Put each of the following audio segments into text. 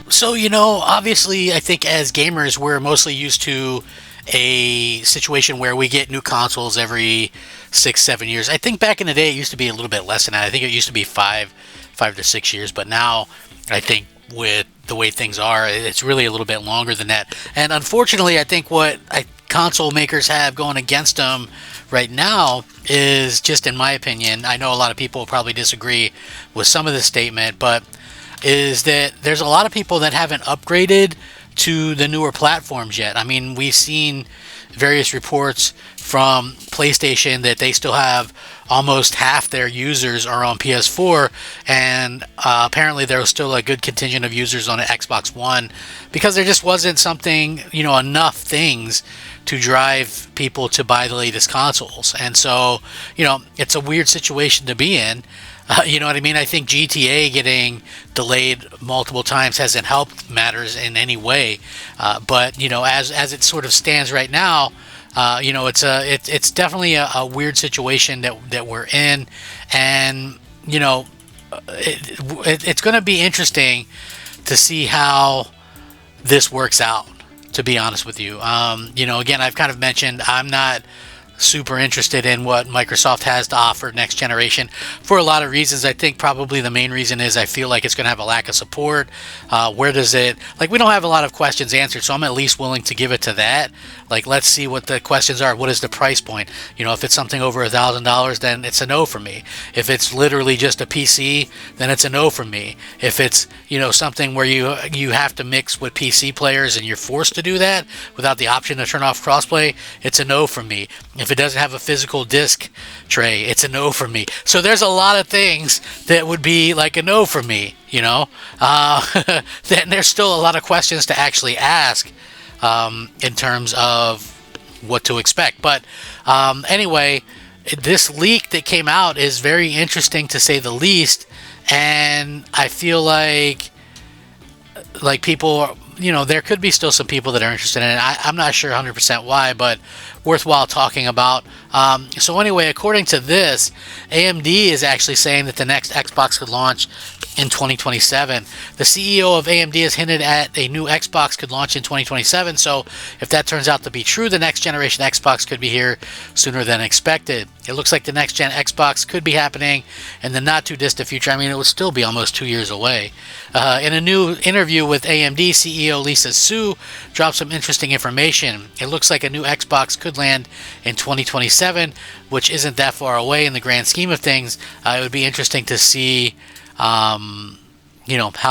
So, obviously, I think as gamers, we're mostly used to a situation where we get new consoles every 6, 7 years. I think back in the day, it used to be a little bit less than that. I think it used to be 5 to 6 years, but now I think with the way things are, it's really a little bit longer than that. And unfortunately, I think what console makers have going against them right now is just, in my opinion, I know a lot of people will probably disagree with some of this statement, but is that there's a lot of people that haven't upgraded to the newer platforms yet. I mean, we've seen various reports from PlayStation that they still have almost half their users are on PS4, and apparently there was still a good contingent of users on the Xbox One because there just wasn't something, enough things to drive people to buy the latest consoles. And so, it's a weird situation to be in. You know what I mean? I think GTA getting delayed multiple times hasn't helped matters in any way. But as it sort of stands right now, it's definitely a weird situation that we're in, and it's going to be interesting to see how this works out. To be honest with you, again, I've kind of mentioned I'm not super interested in what Microsoft has to offer next generation for a lot of reasons. I think probably the main reason is I feel like it's going to have a lack of support. Where does it, like, we don't have a lot of questions answered, so I'm at least willing to give it to that. Like, let's see what the questions are. What is the price point? If it's something over $1,000, then it's a no for me. If it's literally just a PC, then it's a no for me. If it's something where you have to mix with PC players and you're forced to do that without the option to turn off crossplay, it's a no for me. If it doesn't have a physical disc tray, it's a no for me. So there's a lot of things that would be like a no for me, then there's still a lot of questions to actually ask in terms of what to expect. But anyway, this leak that came out is very interesting to say the least, and I feel like people, there could be still some people that are interested in it. I'm not sure 100% why, but worthwhile talking about. So anyway, according to this, AMD is actually saying that the next Xbox could launch in 2027. The CEO of AMD has hinted at a new Xbox could launch in 2027. So if that turns out to be true, the next generation Xbox could be here sooner than expected. It looks like the next gen Xbox could be happening in the not too distant future. I mean, it would still be almost 2 years away. In a new interview with AMD, CEO Lisa Su dropped some interesting information. It looks like a new Xbox could land in 2027, which isn't that far away in the grand scheme of things. It would be interesting to see how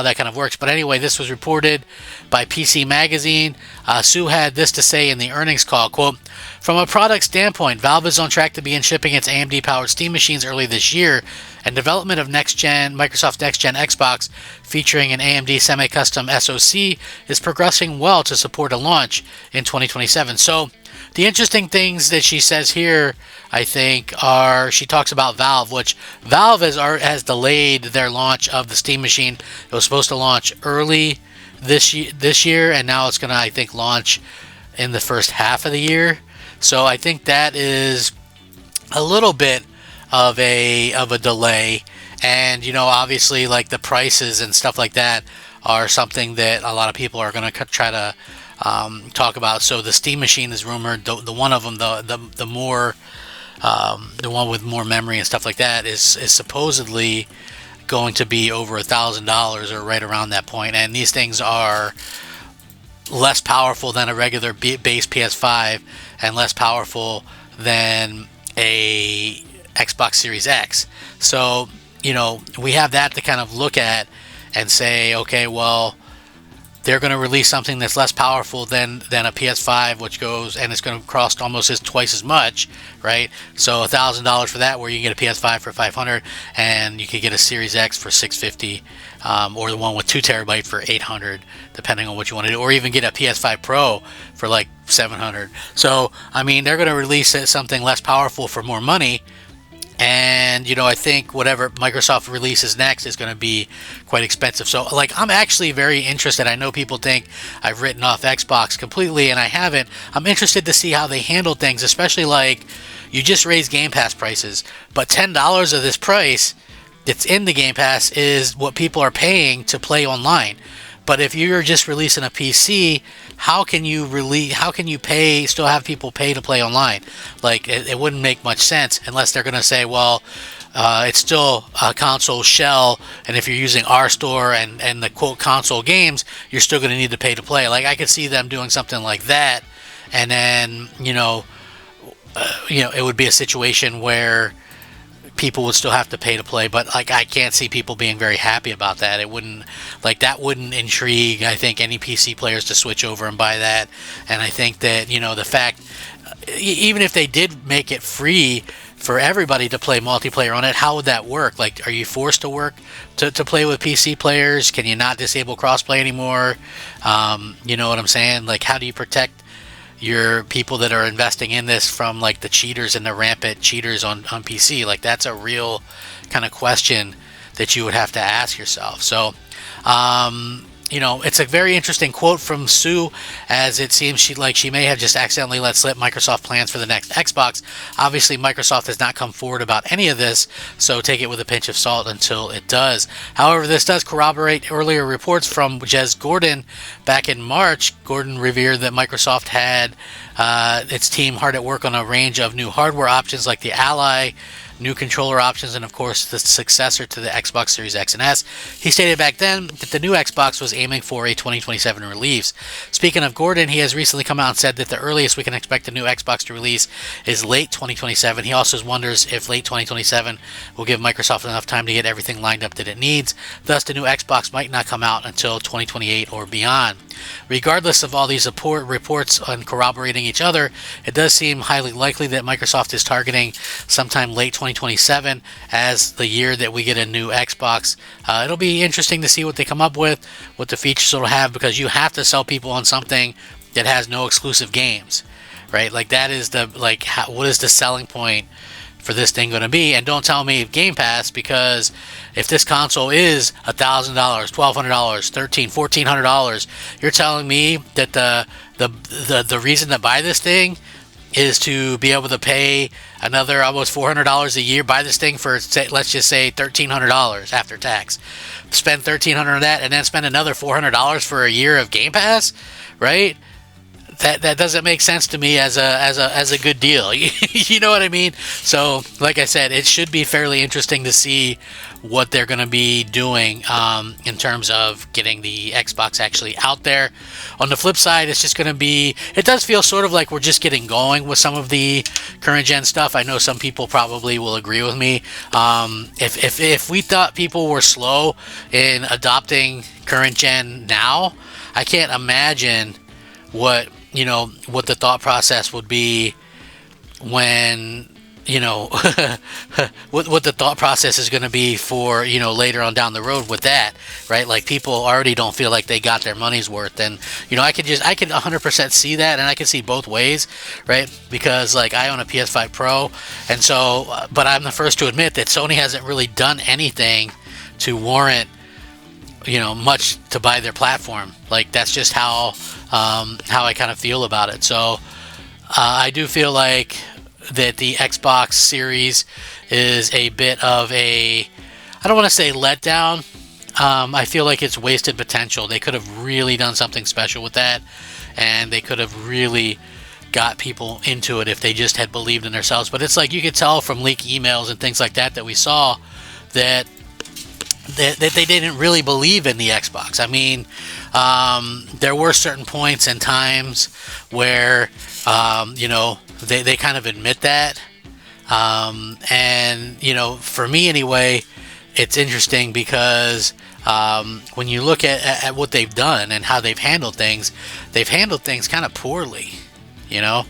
that kind of works. But anyway, this was reported by PC Magazine. Sue had this to say in the earnings call, quote, "From a product standpoint, Valve is on track to begin shipping its AMD-powered Steam machines early this year, and development of Microsoft's next-gen Xbox featuring an AMD semi-custom SoC is progressing well to support a launch in 2027. So the interesting things that she says here, I think, are she talks about Valve, which Valve has delayed their launch of the Steam machine. It was supposed to launch early this year, and now it's going to, I think, launch in the first half of the year. So I think that is a little bit of a delay, and obviously, like, the prices and stuff like that are something that a lot of people are going to try to talk about. So the Steam machine is rumored, the one of them, the more the one with more memory and stuff like that is supposedly going to be over $1,000 or right around that point. And these things are less powerful than a regular base PS5 and less powerful than a Xbox Series X. So we have that to kind of look at and say, okay, well, they're going to release something that's less powerful than a PS5, which goes, and it's going to cost almost twice as much, right? So $1,000 for that, where you can get a PS5 for $500, and you could get a Series X for $650, or the one with 2 terabyte for $800, depending on what you want to do, or even get a PS5 Pro for like $700. So I mean, they're going to release something less powerful for more money. And I think whatever Microsoft releases next is going to be quite expensive. So, like, I'm actually very interested. I know people think I've written off Xbox completely, and I haven't. I'm interested to see how they handle things, especially like you just raised Game Pass prices, but $10 of this price that's in the Game Pass is what people are paying to play online. But if you're just releasing a PC, how can you pay, still have people pay to play online? Like, it wouldn't make much sense unless they're going to say, well, it's still a console shell, and if you're using our store and the quote console games, you're still going to need to pay to play. Like, I could see them doing something like that, and then it would be a situation where people would still have to pay to play. But like, I can't see people being very happy about that. It wouldn't, like, that wouldn't intrigue, I think, any PC players to switch over and buy that. And I think that the fact, even if they did make it free for everybody to play multiplayer on it, how would that work? Like, are you forced to work to play with PC players? Can you not disable crossplay anymore? You know what I'm saying? Like, how do you protect your people that are investing in this from, like, the cheaters and the rampant cheaters on PC? Like, that's a real kind of question that you would have to ask yourself. So it's a very interesting quote from Sue, as it seems she may have just accidentally let slip Microsoft plans for the next Xbox. Obviously, Microsoft has not come forward about any of this, so take it with a pinch of salt until it does. However, this does corroborate earlier reports from Jez Gordon back in March. Gordon revealed that Microsoft had its team hard at work on a range of new hardware options like the Ally, new controller options, and of course the successor to the Xbox Series X and S. He stated back then that the new Xbox was aiming for a 2027 release. Speaking of Gordon, he has recently come out and said that the earliest we can expect the new Xbox to release is late 2027. He also wonders if late 2027 will give Microsoft enough time to get everything lined up that it needs. Thus, the new Xbox might not come out until 2028 or beyond. Regardless of all these reports on corroborating each other, it does seem highly likely that Microsoft is targeting sometime late 2027 as the year that we get a new Xbox. It'll be interesting to see what they come up with, what the features it'll have, because you have to sell people on something that has no exclusive games, right? Like, that is what is the selling point for this thing going to be? And don't tell me Game Pass, because if this console is $1,000, $1,200, $1,300, $1,400, you're telling me that the reason to buy this thing is to be able to pay another almost $400 a year, buy this thing for, let's just say, $1,300 after tax, spend $1,300 on that, and then spend another $400 for a year of Game Pass, right? That doesn't make sense to me as a good deal. You know what I mean? So, like I said, it should be fairly interesting to see what they're going to be doing in terms of getting the Xbox actually out there. On the flip side, it's just going to be, it does feel sort of like we're just getting going with some of the current gen stuff. I know some people probably will agree with me. If we thought people were slow in adopting current gen now, I can't imagine what the thought process would be when, what the thought process is going to be for, later on down the road with that, right? Like, people already don't feel like they got their money's worth. And, I can 100% see that, and I can see both ways, right? Because, like, I own a PS5 Pro, and so, but I'm the first to admit that Sony hasn't really done anything to warrant, much to buy their platform. Like, that's just how I kind of feel about it. So I do feel like that the Xbox Series is a bit of a, I don't want to say letdown. I feel like it's wasted potential. They could have really done something special with that, and they could have really got people into it if they just had believed in themselves. But it's like, you could tell from leaked emails and things like that we saw that they didn't really believe in the Xbox. I mean, there were certain points and times where, they kind of admit that. And, for me anyway, it's interesting because when you look at what they've done and how they've handled things kind of poorly. And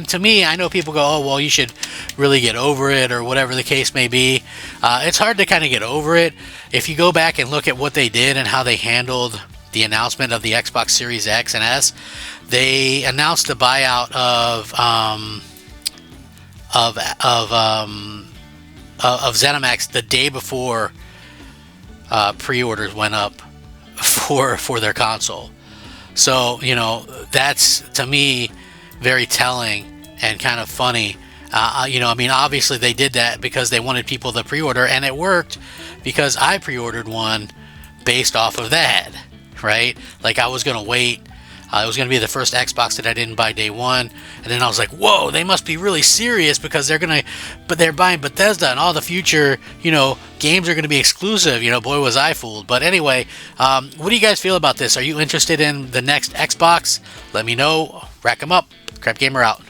to me, I know people go, oh, well, you should really get over it, or whatever the case may be. It's hard to kind of get over it. If you go back and look at what they did and how they handled the announcement of the Xbox Series X and S, they announced the buyout of ZeniMax the day before pre-orders went up for their console. So, that's, to me, very telling and kind of funny You know, I mean, obviously they did that because they wanted people to pre-order, and it worked because I pre-ordered one based off of that, right? Like I was gonna wait. It was going to be the first Xbox that I didn't buy day one, and then I was like, "Whoa, they must be really serious because they're buying Bethesda, and all the future, you know, games are going to be exclusive." You know, boy, was I fooled. But anyway, what do you guys feel about this? Are you interested in the next Xbox? Let me know. Rack 'em up. Crap Gamer out.